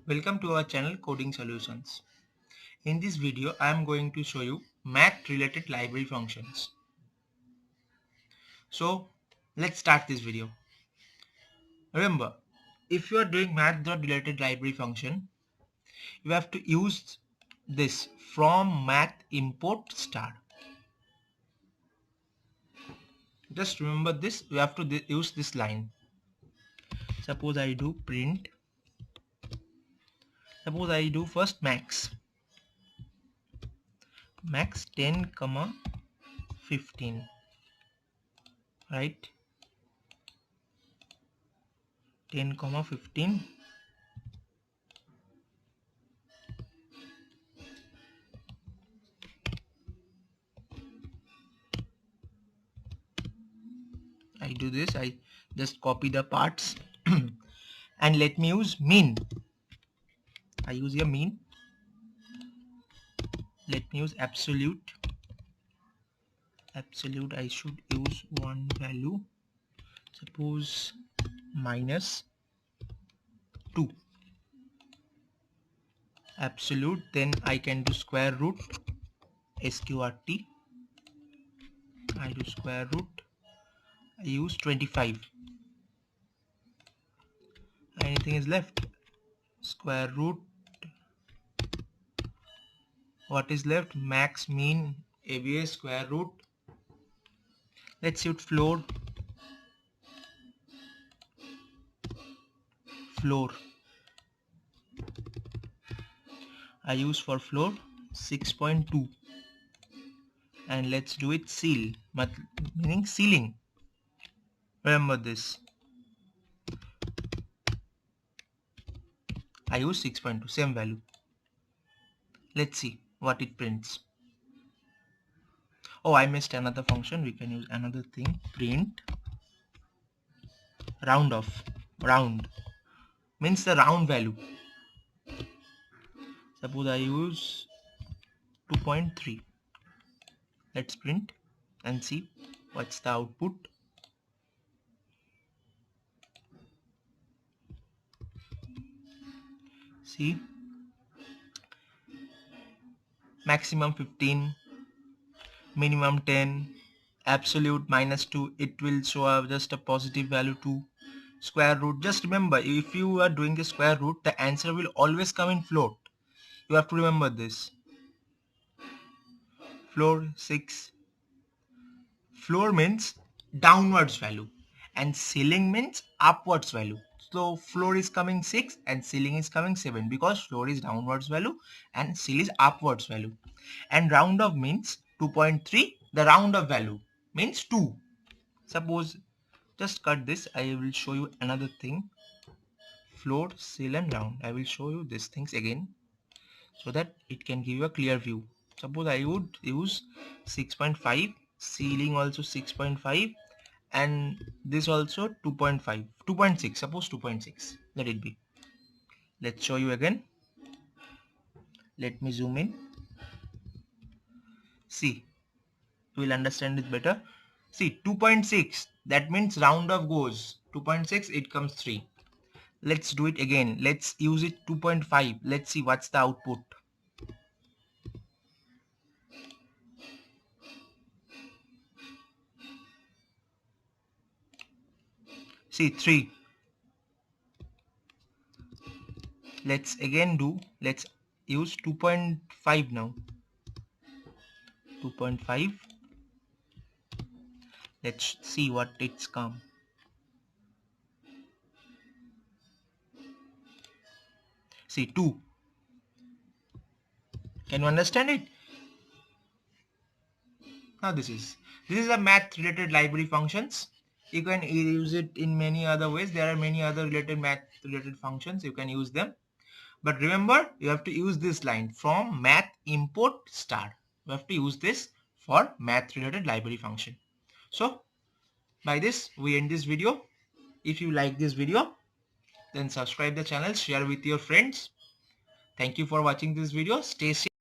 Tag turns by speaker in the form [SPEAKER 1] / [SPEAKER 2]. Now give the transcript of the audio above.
[SPEAKER 1] Welcome to our channel Coding Solutions. In this video, I am going to show you math related library functions. So let's start this video. Remember, if you are doing math related library function, you have to use this from math import star. Just remember this, you have to use this line. Suppose I do print. Suppose I do first max 10, 15, right? 10, 15. I do this, I just copy the parts and let me use mean. I use here mean. Let me use absolute. I should use one value. Suppose minus 2. Absolute, then I can do square root. SQRT. I do square root. I use 25. Anything is left? Square root. What is left? Max, mean, ABA, square root. Let's use floor. I use for floor 6.2. And let's do it seal, meaning ceiling. Remember this. I use 6.2, same value. Let's see what it prints. Oh, I missed another function. We can use another thing. Print round off. Round means the round value. Suppose I use 2.3. Let's print and see what's the output. See, maximum 15, minimum 10, absolute -2. It will show just a positive value 2. Square root, just remember, if you are doing the square root, the answer will always come in float. You have to remember this. Floor 6. Floor means downwards value and ceiling means upwards value. So floor is coming 6 and ceiling is coming 7 because floor is downwards value and ceiling is upwards value. And round off means 2.3. The round off value means 2. Suppose, just cut this. I will show you another thing. Floor, ceil and round. I will show you these things again so that it can give you a clear view. Suppose I would use 6.5, ceiling also 6.5, and this also 2.5, 2.6. Suppose 2.6. Let it be. Let's show you again. Let me zoom in. See, you will understand it better. See, 2.6. That means round off goes 2.6. It comes 3. Let's do it again. Let's use it 2.5. Let's see what's the output. See, 3. Let's again do. Let's use 2.5 now. 2.5. Let's see what it's come. See, 2. Can you understand it? Now this is a math related library functions. You can use it in many other ways. There are many other math related functions. You can use them. But remember, you have to use this line from math import star. You have to use this for math related library function. So by this, we end this video. If you like this video, then subscribe the channel, share with your friends. Thank you for watching this video. Stay safe.